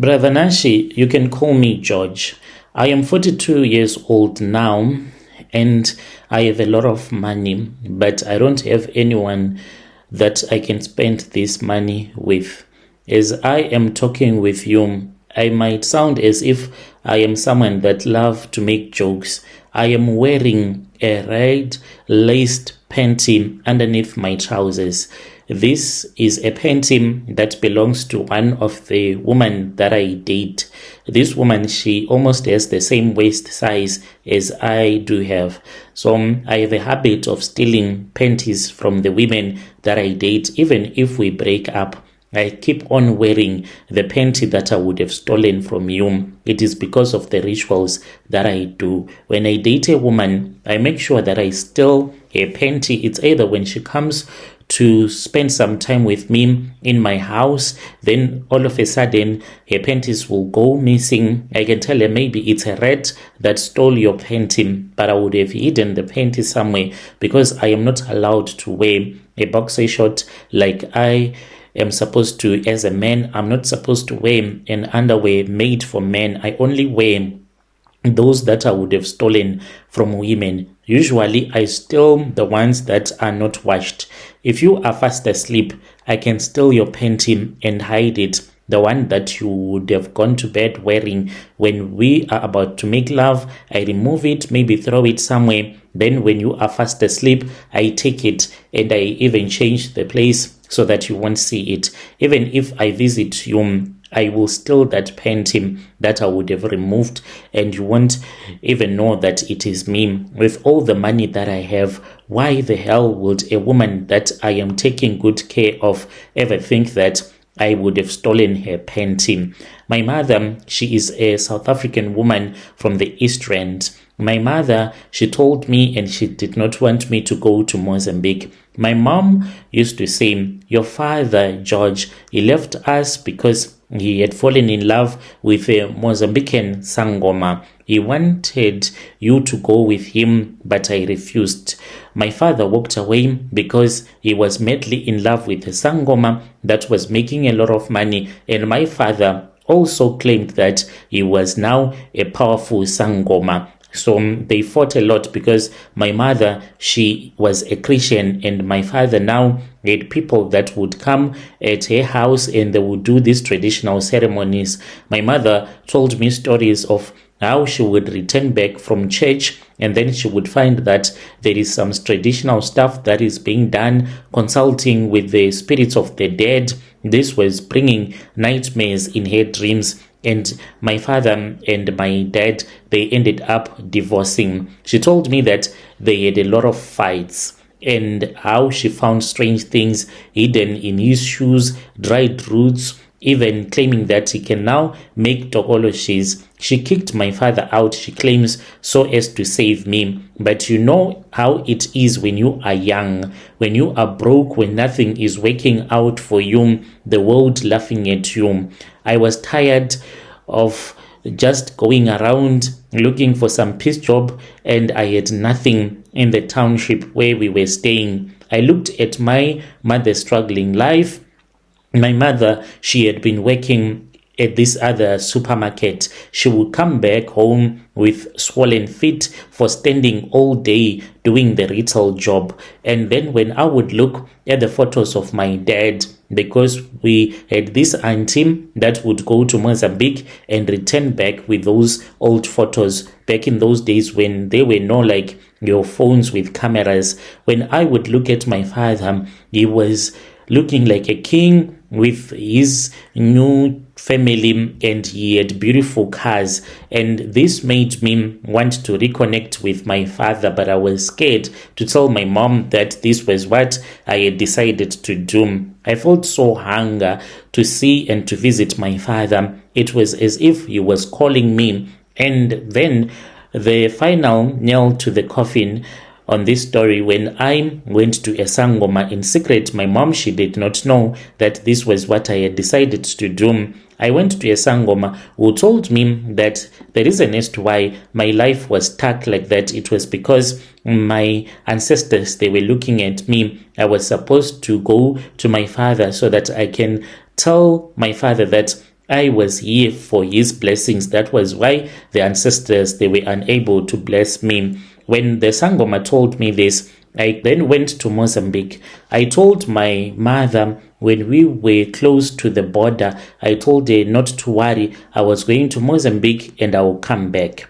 Brother Nashi, you can call me George. I am 42 years old now and I have a lot of money, but I don't have anyone that I can spend this money with. As I am talking with you, I might sound as if I am someone that loves to make jokes. I am wearing a red laced panty underneath my trousers. This is a panty that belongs to one of the women that I date. This woman, she almost has the same waist size as I do have. So I have a habit of stealing panties from the women that I date. Even if we break up, I keep on wearing the panty that I would have stolen from you. It is because of the rituals that I do. When I date a woman, I make sure that I steal her panty. It's either when she comes to spend some time with me in my house, then all of a sudden her panties will go missing. I can tell her maybe it's a rat that stole your panty, but I would have hidden the panty somewhere because I am not allowed to wear a boxer short like I am supposed to as a man. I'm not supposed to wear an underwear made for men. I only wear those that I would have stolen from women. Usually I steal the ones that are not washed. If you are fast asleep, I can steal your panty and hide it, the one that you would have gone to bed wearing. When we are about to make love, I remove it, maybe throw it somewhere. Then when you are fast asleep, I take it and I even change the place so that you won't see it. Even if I visit you, I will steal that panty that I would have removed and you won't even know that it is me. With all the money that I have, why the hell would a woman that I am taking good care of ever think that I would have stolen her panty? My mother, she is a South African woman from the East Rand. My mother, she told me and she did not want me to go to Mozambique. My mom used to say, your father, George, he left us because he had fallen in love with a Mozambican sangoma. He wanted you to go with him, but I refused. My father walked away because he was madly in love with a sangoma that was making a lot of money. And my father also claimed that he was now a powerful sangoma. So they fought a lot because my mother, she was a Christian and my father now had people that would come at her house and they would do these traditional ceremonies. My mother told me stories of how she would return back from church and then she would find that there is some traditional stuff that is being done, consulting with the spirits of the dead. This was bringing nightmares in her dreams. And my father and my dad, they ended up divorcing. She told me that they had a lot of fights and how she found strange things hidden in his shoes, dried roots, even claiming that he can now make tokoloshis. She kicked my father out, she claims, so as to save me. But you know how it is when you are young, when you are broke, when nothing is working out for you, the world laughing at you. I was tired of just going around looking for some piece job and I had nothing in the township where we were staying. I looked at my mother's struggling life. My mother, she had been working at this other supermarket. She would come back home with swollen feet for standing all day doing the retail job. And then when I would look at the photos of my dad, because we had this auntie that would go to Mozambique and return back with those old photos back in those days when there were no like your phones with cameras. When I would look at my father, he was looking like a king with his new family and he had beautiful cars, and this made me want to reconnect with my father, but I was scared to tell my mom that this was what I had decided to do. I felt so hunger to see and to visit my father. It was as if he was calling me. And then the final nail to the coffin on this story, when I went to a sangoma in secret, my mom, she did not know that this was what I had decided to do. I went to a sangoma who told me that the reason as to why my life was stuck like that, it was because my ancestors, they were looking at me. I was supposed to go to my father so that I can tell my father that I was here for his blessings. That was why the ancestors, they were unable to bless me. When the Sangoma told me this, I then went to Mozambique. I told my mother when we were close to the border, I told her not to worry. I was going to Mozambique and I will come back.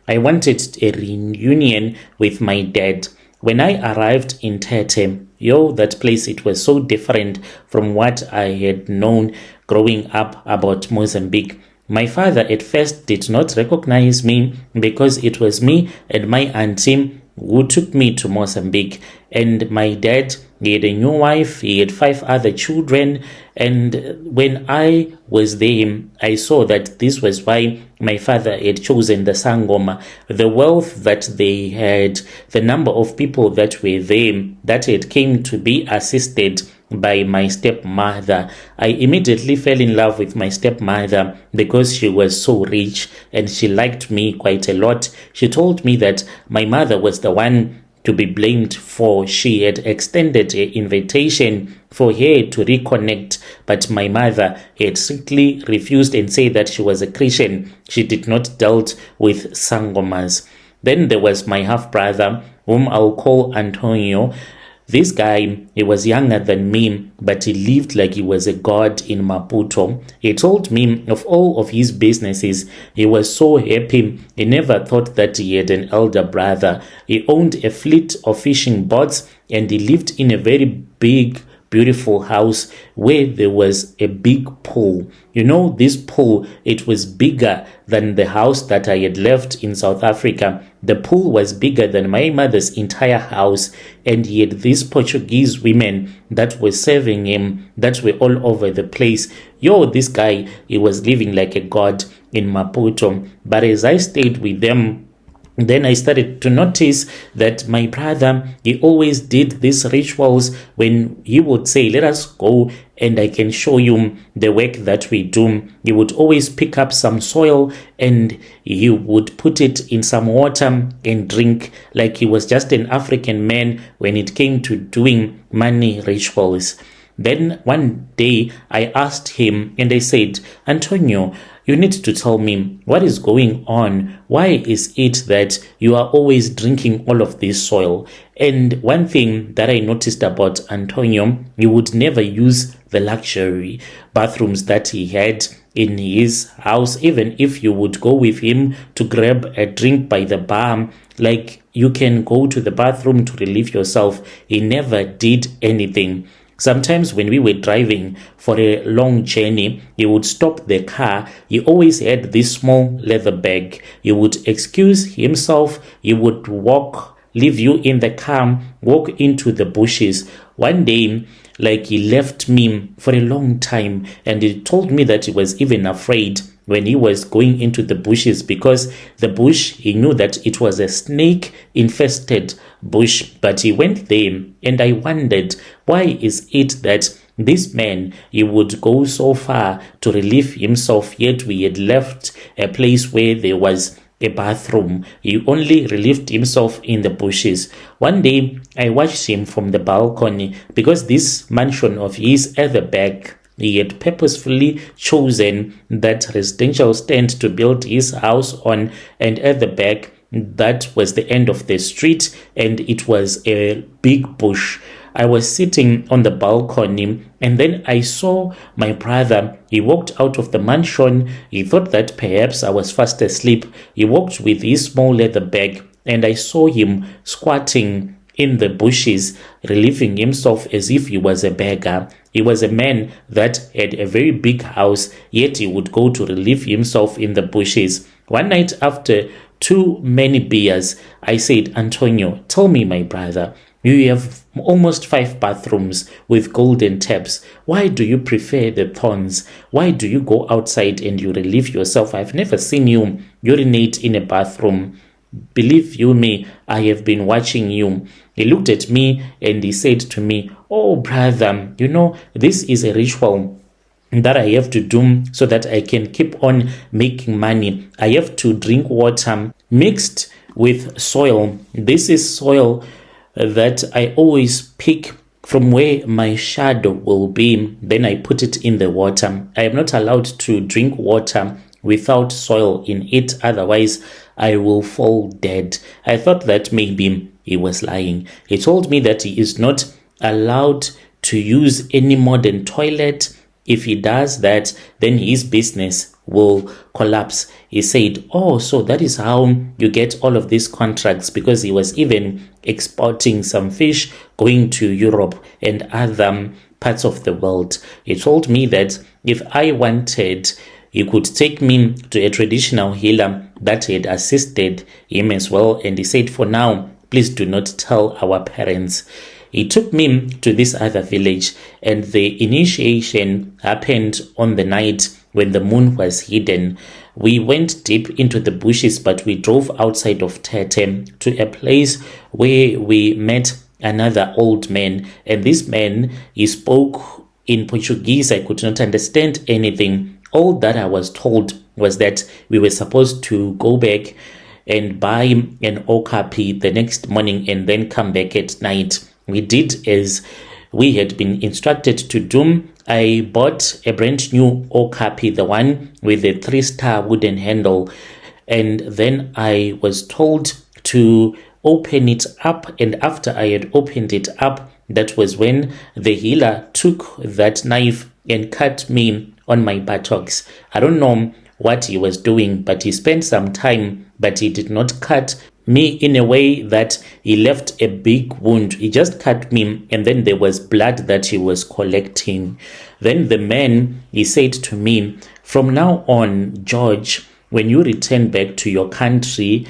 I wanted a reunion with my dad. When I arrived in TETE, that place, it was so different from what I had known growing up about Mozambique. My father at first did not recognize me because it was me and my auntie who took me to Mozambique. And my dad, he had a new wife, he had 5 other children. And when I was there, I saw that this was why my father had chosen the Sangoma. The wealth that they had, the number of people that were there, that had came to be assisted by my stepmother. I immediately fell in love with my stepmother because she was so rich and she liked me quite a lot. She told me that my mother was the one to be blamed, for she had extended an invitation for her to reconnect, but my mother had strictly refused and said that she was a Christian. She did not dealt with Sangomas. Then there was my half-brother, whom I'll call Antonio. This guy, he was younger than me, but he lived like he was a god in Maputo. He told me of all of his businesses. He was so happy. He never thought that he had an elder brother. He owned a fleet of fishing boats and he lived in a very big, beautiful house where there was a big pool. This pool, it was bigger than the house that I had left in South Africa. The pool was bigger than my mother's entire house, and he had these Portuguese women that were serving him, that were all over the place. This guy, he was living like a god in Maputo. But as I stayed with them, then I started to notice that my brother, he always did these rituals when he would say, let us go and I can show you the work that we do. He would always pick up some soil and he would put it in some water and drink, like he was just an African man when it came to doing money rituals. Then one day I asked him and I said, Antonio, you need to tell me what is going on. Why is it that you are always drinking all of this soil? And one thing that I noticed about Antonio, he would never use the luxury bathrooms that he had in his house. Even if you would go with him to grab a drink by the bar, like you can go to the bathroom to relieve yourself, he never did anything. Sometimes when we were driving for a long journey, he would stop the car. He always had this small leather bag. He would excuse himself. He would leave you in the car, walk into the bushes. One day, like, he left me for a long time, and he told me that he was even afraid when he was going into the bushes, because the bush, he knew that it was a snake infested bush. But he went there, and I wondered, why is it that this man, he would go so far to relieve himself, yet we had left a place where there was a bathroom? He only relieved himself in the bushes. One day I watched him from the balcony, because this mansion of his at the back, he had purposefully chosen that residential stand to build his house on, and at the back, that was the end of the street, and it was a big bush. I was sitting on the balcony, and then I saw my brother. He walked out of the mansion. He thought that perhaps I was fast asleep. He walked with his small leather bag, and I saw him squatting in the bushes, relieving himself as if he was a beggar. He was a man that had a very big house, yet he would go to relieve himself in the bushes. One night, after too many beers, I said, Antonio, tell me, my brother, you have almost 5 bathrooms with golden taps. Why do you prefer the thorns? Why do you go outside and you relieve yourself? I've never seen you urinate in a bathroom. Believe you me, I have been watching you. He looked at me and he said to me, oh, brother, this is a ritual that I have to do so that I can keep on making money. I have to drink water mixed with soil. This is soil that I always pick from where my shadow will be. Then I put it in the water. I am not allowed to drink water without soil in it, otherwise I will fall dead. I thought that maybe he was lying. He told me that he is not allowed to use any modern toilet. If he does that, then his business will collapse. He said, oh, so that is how you get all of these contracts, because he was even exporting some fish going to Europe and other parts of the world. He told me that if I wanted, he could take me to a traditional healer that had assisted him as well. And he said, for now, please do not tell our parents. He took me to this other village, and the initiation happened on the night when the moon was hidden. We went deep into the bushes, but we drove outside of TETE to a place where we met another old man. And this man, he spoke in Portuguese. I could not understand anything. All that I was told was that we were supposed to go back and buy an okapi the next morning and then come back at night. We did as we had been instructed to do. I bought a brand new okapi, the one with the 3-star wooden handle, and then I was told to open it up. And after I had opened it up, that was when the healer took that knife and cut me on my buttocks. I don't know what he was doing, but he spent some time, but he did not cut me in a way that he left a big wound. He just cut me, and then there was blood that he was collecting. Then the man, he said to me, from now on, George, when you return back to your country,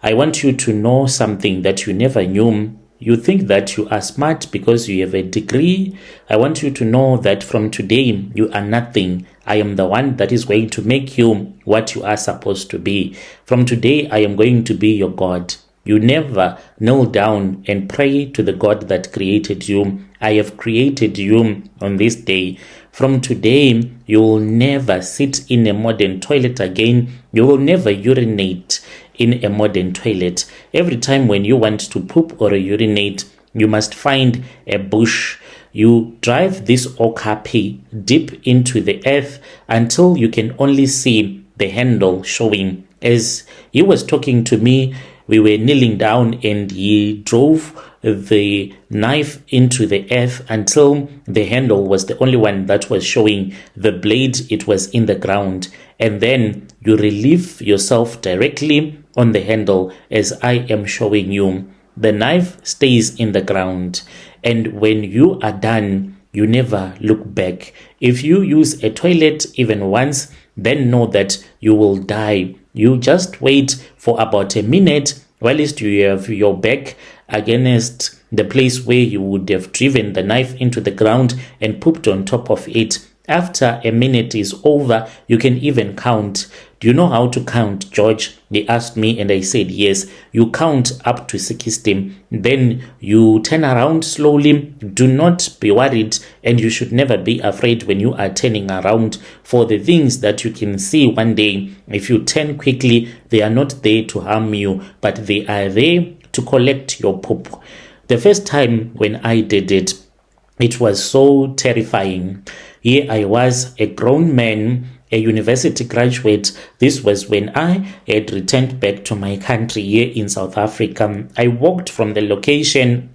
I want you to know something that you never knew. You think that you are smart because you have a degree. I want you to know that from today, you are nothing. I am the one that is going to make you what you are supposed to be. From today, I am going to be your God. You never kneel down and pray to the God that created you. I have created you on this day. From today, you will never sit in a modern toilet again. You will never urinate in a modern toilet. Every time when you want to poop or urinate, you must find a bush. You drive this okapi deep into the earth until you can only see the handle showing. As he was talking to me, we were kneeling down, and he drove the knife into the earth until the handle was the only one that was showing. The blade, it was in the ground. And then you relieve yourself directly on the handle as I am showing you. The knife stays in the ground, and when you are done, you never look back. If you use a toilet even once, then know that you will die. You just wait for about a minute whilst you have your back against the place where you would have driven the knife into the ground and pooped on top of it. After a minute is over, you can even count. Do you know how to count, George? They asked me, and I said yes. You count up to 60. Then you turn around slowly. Do not be worried, and you should never be afraid when you are turning around for the things that you can see one day. If you turn quickly, they are not there to harm you, but they are there to collect your poop. The first time when I did it, it was so terrifying. Here I was, a grown man, a university graduate. This was when I had returned back to my country here in South Africa. I walked from the location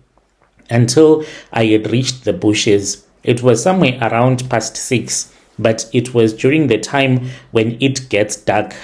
until I had reached the bushes. It was somewhere around past 6, but it was during the time when it gets dark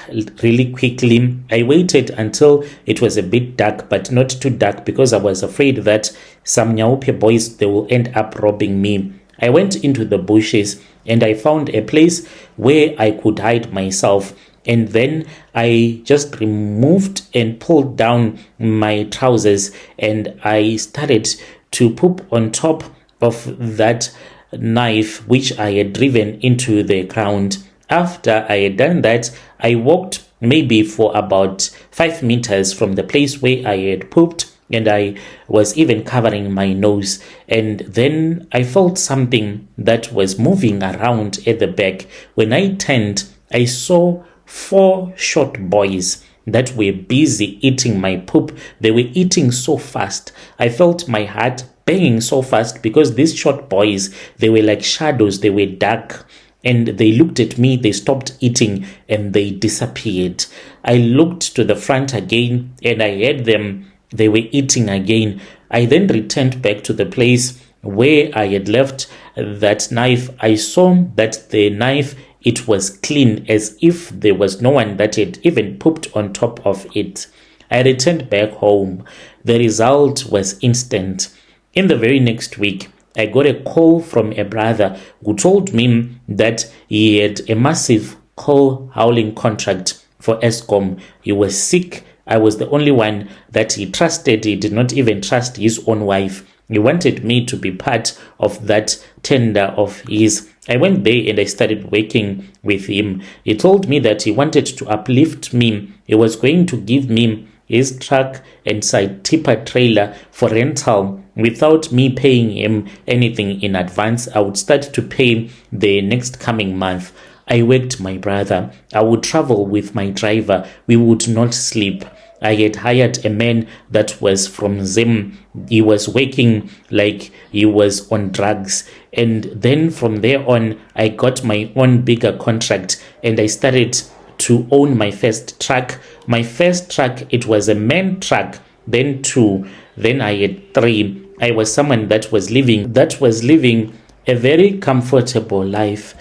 really quickly. I waited until it was a bit dark, but not too dark, because I was afraid that some Nyaupe boys, they will end up robbing me. I went into the bushes and I found a place where I could hide myself. And then I just removed and pulled down my trousers, and I started to poop on top of that knife which I had driven into the ground. After I had done that, I walked maybe for about 5 meters from the place where I had pooped, and I was even covering my nose. And then I felt something that was moving around at the back. When I turned, I saw 4 short boys that were busy eating my poop. They were eating so fast. I felt my heart banging so fast because these short boys, they were like shadows, they were dark. And they looked at me, they stopped eating, and they disappeared. I looked to the front again, and I heard them, they were eating again. I then returned back to the place where I had left that knife. I saw that the knife, it was clean, as if there was no one that had even pooped on top of it. I returned back home. The result was instant. In the very next week, I got a call from a brother who told me that he had a massive coal hauling contract for Eskom. He was sick. I was the only one that he trusted. He did not even trust his own wife. He wanted me to be part of that tender of his. I went there and I started working with him. He told me that he wanted to uplift me. He was going to give me his truck and side tipper trailer for rental without me paying him anything in advance. I would start to pay the next coming month. I worked my brother. I would travel with my driver. We would not sleep. I had hired a man that was from Zim. He was working like he was on drugs. And then from there on, I got my own bigger contract and I started to own my first truck. My first truck, it was a man truck, then 2, then I had 3. I was someone that was living a very comfortable life.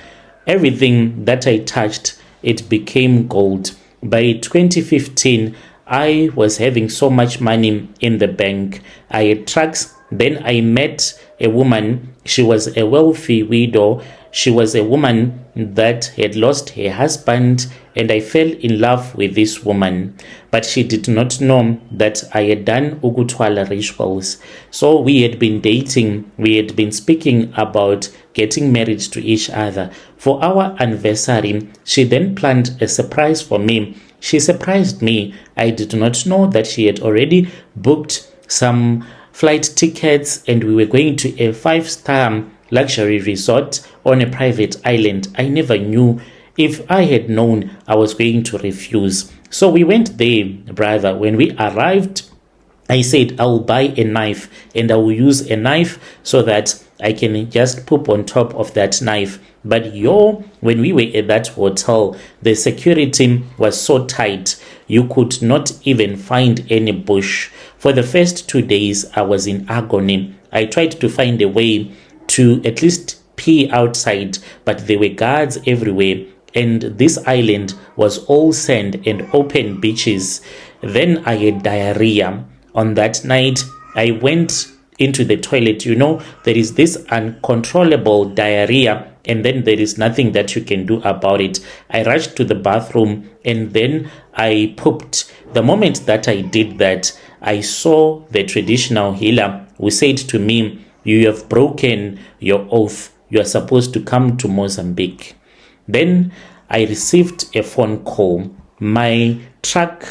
Everything that I touched, it became gold. By 2015, I was having so much money in the bank. I had trucks. Then I met a woman. She was a wealthy widow. She was a woman that had lost her husband, and I fell in love with this woman. But she did not know that I had done Ugutwala rituals. So we had been dating. We had been speaking about getting married to each other. For our anniversary, she then planned a surprise for me. She surprised me. I did not know that she had already booked some flight tickets and we were going to a 5-star luxury resort on a private island. I never knew. If I had known, I was going to refuse. So we went there, brother. When we arrived, I said, I will buy a knife and I will use a knife so that I can just poop on top of that knife. But when we were at that hotel, the security was so tight, you could not even find any bush. For the first 2 days, I was in agony. I tried to find a way to at least pee outside, but there were guards everywhere. And this island was all sand and open beaches. Then I had diarrhea. On that night, I went into the toilet. You know, there is this uncontrollable diarrhea and then there is nothing that you can do about it. I rushed to the bathroom and then I pooped. The moment that I did that, I saw the traditional healer who said to me, you have broken your oath. You are supposed to come to Mozambique. Then I received a phone call. My truck,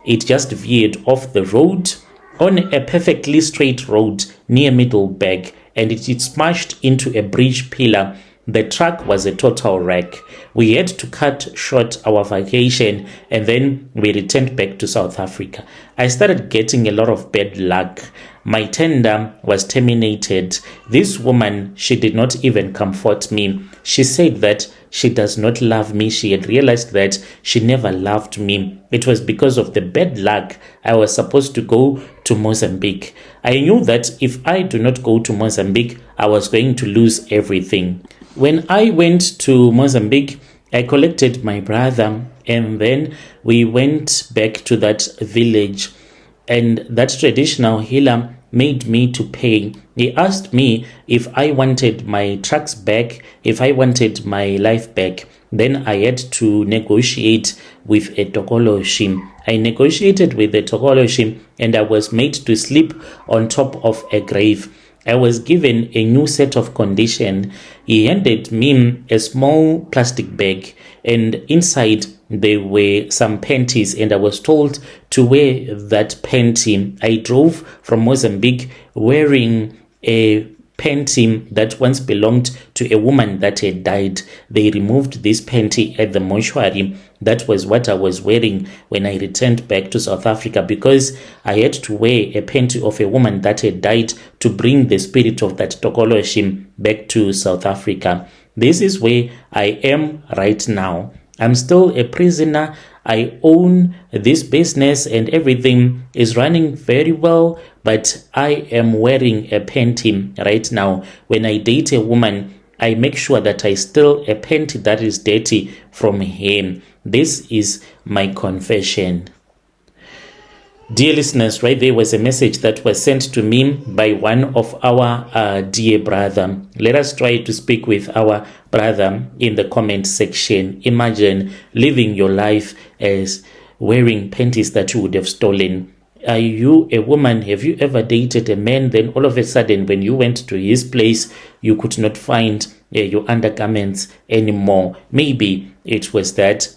it just veered off the road on a perfectly straight road near Middleburg, and it smashed into a bridge pillar. The truck was a total wreck. We had to cut short our vacation and then we returned back to South Africa. I started getting a lot of bad luck. My tender was terminated. This woman, she did not even comfort me. She said that she does not love me. She had realized that she never loved me. It was because of the bad luck I was supposed to go to Mozambique. I knew that if I do not go to Mozambique, I was going to lose everything. When I went to Mozambique, I collected my brother and then we went back to that village, and that traditional healer made me to pay. He asked me if I wanted my trucks back, if I wanted my life back. Then I had to negotiate with a Tokoloshi. I negotiated with the Tokoloshi and I was made to sleep on top of a grave. I was given a new set of conditions. He handed me a small plastic bag and inside there were some panties and I was told to wear that panty. I drove from Mozambique wearing a panty that once belonged to a woman that had died. They removed this panty at the mortuary That was what I was wearing when I returned back to South Africa, because I had to wear a panty of a woman that had died to bring the spirit of that Tokoloshim back to South Africa. This is where I am right now. I'm still a prisoner. I own this business and everything is running very well, but I am wearing a panty right now. When I date a woman, I make sure that I steal a panty that is dirty from him. This is my confession. Dear listeners, right there was a message that was sent to me by one of our dear brother. Let us try to speak with our brother in the comment section. Imagine living your life as wearing panties that you would have stolen. Are you a woman? Have you ever dated a man? Then all of a sudden, when you went to his place, you could not find your undergarments anymore. Maybe it was that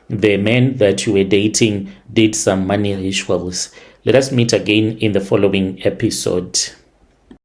the man that you were dating did some money rituals. Let us meet again in the following episode.